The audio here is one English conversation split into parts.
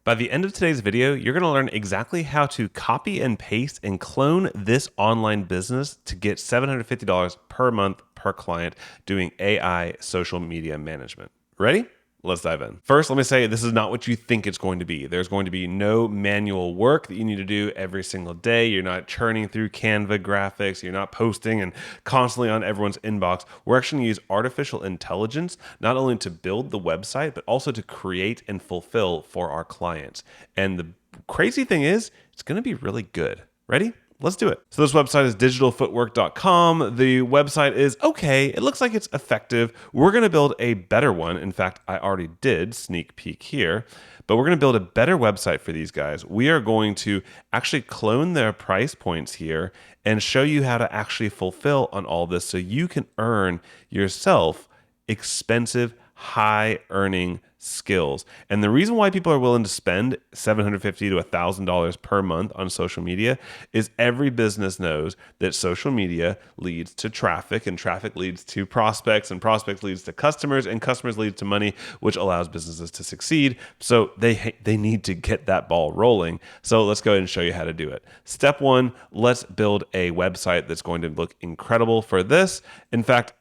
By the end of today's video, you're going to learn exactly how to copy and paste and clone this online business to get $750 per month per client doing AI social media management. Ready? Let's dive in. First, let me say this is not what you think it's going to be. There's going to be no manual work that you need to do every single day. You're not churning through Canva graphics. You're not posting and constantly on everyone's inbox. We're actually going to use artificial intelligence not only to build the website, but also to create and fulfill for our clients. And the crazy thing is, it's going to be really good. Ready? Let's do it. So this website is digitalfootwork.com. The website is okay. It looks like it's effective. We're going to build a better one. In fact, I already did sneak peek here, but we're going to build a better website for these guys. We are going to actually clone their price points here and show you how to actually fulfill on all this so you can earn yourself expensive, high earning skills. And the reason why people are willing to spend $750 to $1,000 per month on social media is every business knows that social media leads to traffic, and traffic leads to prospects, and prospects leads to customers, and customers leads to money, which allows businesses to succeed. So they need to get that ball rolling. So let's go ahead and show you how to do it. Step one, let's build a website that's going to look incredible for this. In fact,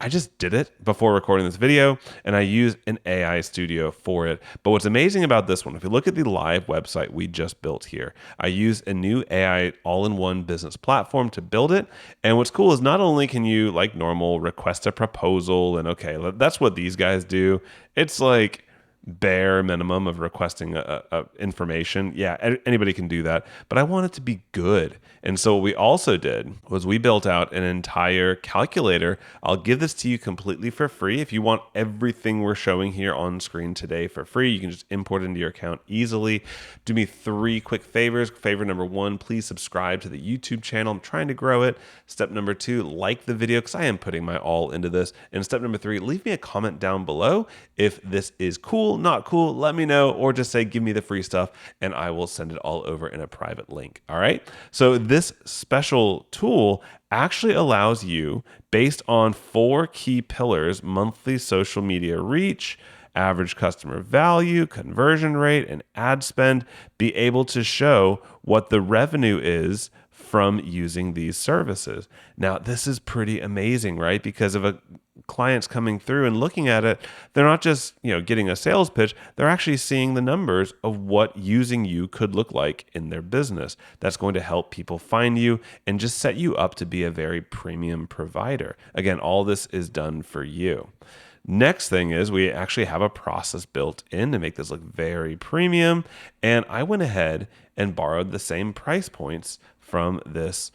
I just did it before recording this video, and I used an AI studio for it. But what's amazing about this one, if you look at the live website we just built here, I used a new AI all-in-one business platform to build it. And what's cool is not only can you, like normal, request a proposal, and okay, that's what these guys do. It's like bare minimum of requesting information. Yeah, anybody can do that, but I want it to be good. And so what we also did was we built out an entire calculator. I'll give this to you completely for free. If you want everything we're showing here on screen today for free, you can just import it into your account easily. Do me 3 quick favors. Favor number 1, please subscribe to the YouTube channel. I'm trying to grow it. Step number 2, like the video because I am putting my all into this. And step number 3, leave me a comment down below if this is cool, not cool, let me know, or just say, give me the free stuff and I will send it all over in a private link. All right. So this special tool actually allows you, based on 4 key pillars: monthly social media reach, average customer value, conversion rate, and ad spend, be able to show what the revenue is from using these services. Now, this is pretty amazing, right? Because of clients coming through and looking at it, they're not just, getting a sales pitch, they're actually seeing the numbers of what using you could look like in their business. That's going to help people find you and just set you up to be a very premium provider. Again, all this is done for you. Next thing is we actually have a process built in to make this look very premium. And I went ahead and borrowed the same price points from this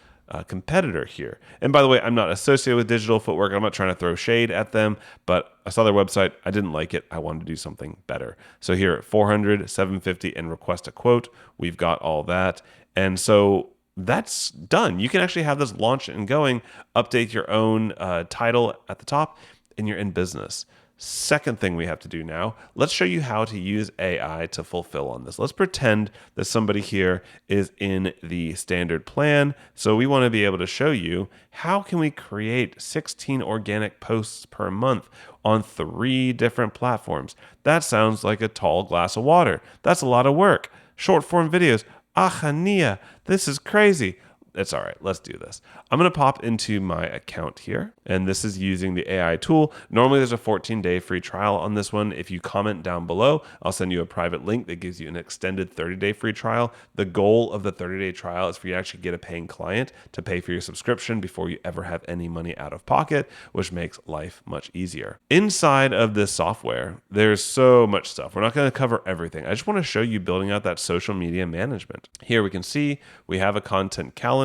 competitor here. And by the way, I'm not associated with Digital Footwork. I'm not trying to throw shade at them, but I saw their website. I didn't like it. I wanted to do something better. So here at 400, 750, and request a quote, we've got all that. And so that's done. You can actually have this launched and going, update your own title at the top, and you're in business. Second thing we have to do now, let's show you how to use AI to fulfill on this. Let's pretend that somebody here is in the standard plan. So we want to be able to show you how can we create 16 organic posts per month on 3 different platforms. That sounds like a tall glass of water. That's a lot of work. Short form videos. Ahania, this is crazy. It's all right. Let's do this. I'm going to pop into my account here, and this is using the AI tool. Normally, there's a 14-day free trial on this one. If you comment down below, I'll send you a private link that gives you an extended 30-day free trial. The goal of the 30-day trial is for you to actually get a paying client to pay for your subscription before you ever have any money out of pocket, which makes life much easier. Inside of this software, there's so much stuff. We're not going to cover everything. I just want to show you building out that social media management. Here we can see we have a content calendar,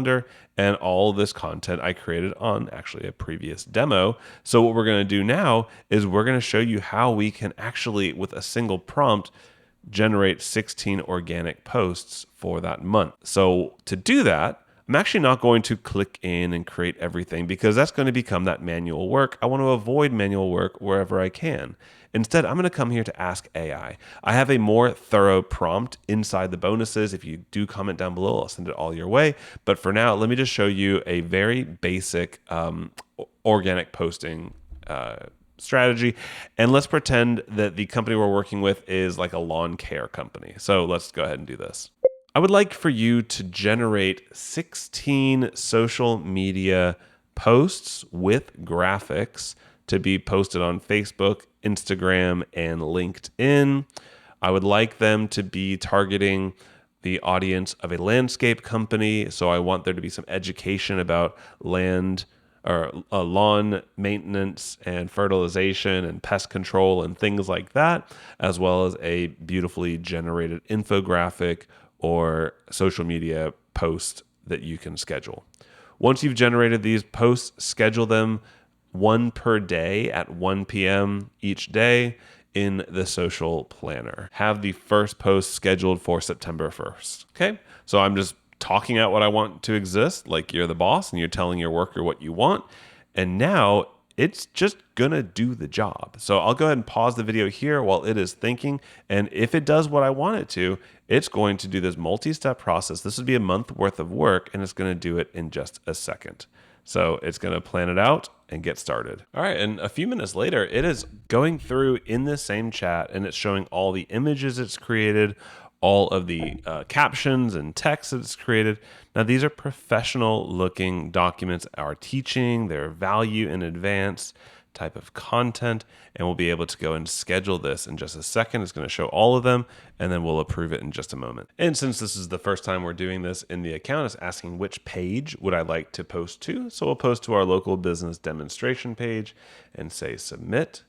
and all this content I created on actually a previous demo. So what we're going to do now is we're going to show you how we can actually, with a single prompt, generate 16 organic posts for that month. So to do that, I'm actually not going to click in and create everything because that's going to become that manual work. I want to avoid manual work wherever I can. Instead, I'm going to come here to Ask AI. I have a more thorough prompt inside the bonuses. If you do comment down below, I'll send it all your way. But for now, let me just show you a very basic organic posting strategy. And let's pretend that the company we're working with is like a lawn care company. So let's go ahead and do this. I would like for you to generate 16 social media posts with graphics to be posted on Facebook, Instagram, and LinkedIn. I would like them to be targeting the audience of a landscape company. So I want there to be some education about land or lawn maintenance and fertilization and pest control and things like that, as well as a beautifully generated infographic or social media post that you can schedule. Once you've generated these posts, schedule them one per day at 1 p.m. each day in the social planner. Have the first post scheduled for September 1st. Okay. So I'm just talking out what I want to exist, like you're the boss and you're telling your worker what you want. And now it's just gonna do the job. So I'll go ahead and pause the video here while it is thinking. And if it does what I want it to, it's going to do this multi-step process. This would be a month worth of work, and it's gonna do it in just a second. So it's going to plan it out and get started. All right. And a few minutes later, it is going through in the same chat and it's showing all the images it's created, all of the captions and text that it's created. Now, these are professional looking documents, are teaching their value in advance type of content, and we'll be able to go and schedule this in just a second. It's going to show all of them, and then we'll approve it in just a moment. And since this is the first time we're doing this in the account, it's asking which page would I like to post to. So we'll post to our local business demonstration page and say submit.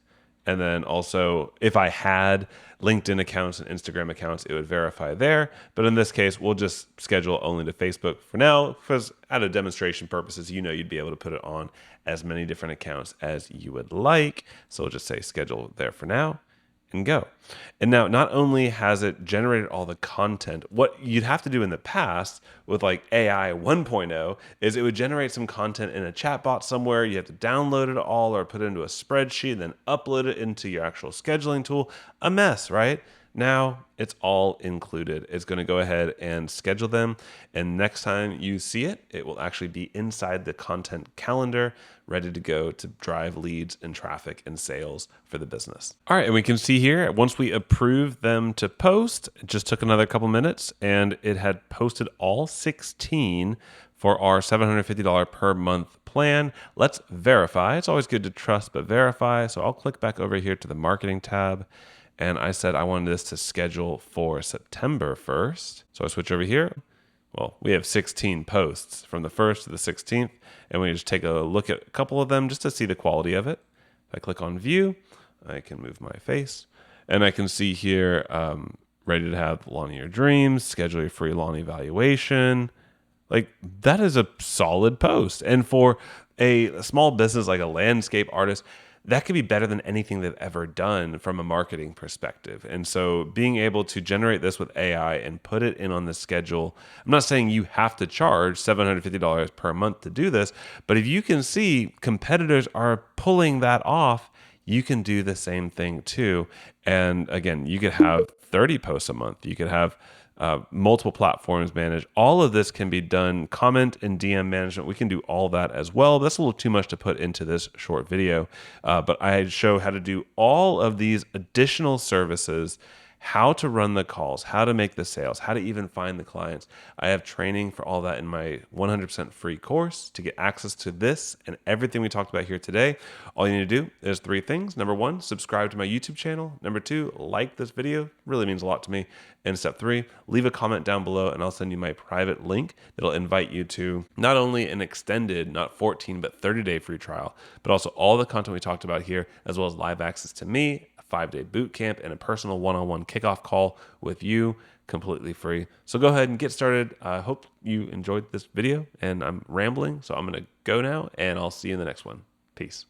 And then also, if I had LinkedIn accounts and Instagram accounts, it would verify there. But in this case, we'll just schedule only to Facebook for now, because out of demonstration purposes, you'd be able to put it on as many different accounts as you would like. So we'll just say schedule there for now and go. And now not only has it generated all the content, what you'd have to do in the past with like AI 1.0 is it would generate some content in a chatbot somewhere. You have to download it all or put it into a spreadsheet, then upload it into your actual scheduling tool. A mess, right? Now it's all included. It's going to go ahead and schedule them. And next time you see it, it will actually be inside the content calendar, ready to go to drive leads and traffic and sales for the business. All right. And we can see here, once we approved them to post, it just took another couple minutes and it had posted all 16 for our $750 per month plan. Let's verify. It's always good to trust, but verify. So I'll click back over here to the marketing tab. And I said I wanted this to schedule for September 1st. So I switch over here. Well, we have 16 posts from the 1st to the 16th. And we just take a look at a couple of them just to see the quality of it. If I click on view, I can move my face. And I can see here, ready to have lawn of your dreams, schedule your free lawn evaluation. Like, that is a solid post. And for a small business like a landscape artist, that could be better than anything they've ever done from a marketing perspective. And so being able to generate this with AI and put it in on the schedule, I'm not saying you have to charge $750 per month to do this, but if you can see competitors are pulling that off, you can do the same thing too. And again, you could have 30 posts a month. You could have multiple platforms managed. All of this can be done. Comment and DM management, we can do all that as well. That's a little too much to put into this short video, but I show how to do all of these additional services, how to run the calls, how to make the sales, how to even find the clients. I have training for all that in my 100% free course. To get access to this and everything we talked about here today, all you need to do is 3 things. Number 1, subscribe to my YouTube channel. Number 2, like this video. Really means a lot to me. And step 3, leave a comment down below and I'll send you my private link that'll invite you to not only an extended, not 14, but 30-day free trial, but also all the content we talked about here, as well as live access to me, 5-day boot camp, and a personal one-on-one kickoff call with you, completely free. So go ahead and get started. I hope you enjoyed this video, and I'm rambling, so I'm going to go now, and I'll see you in the next one. Peace.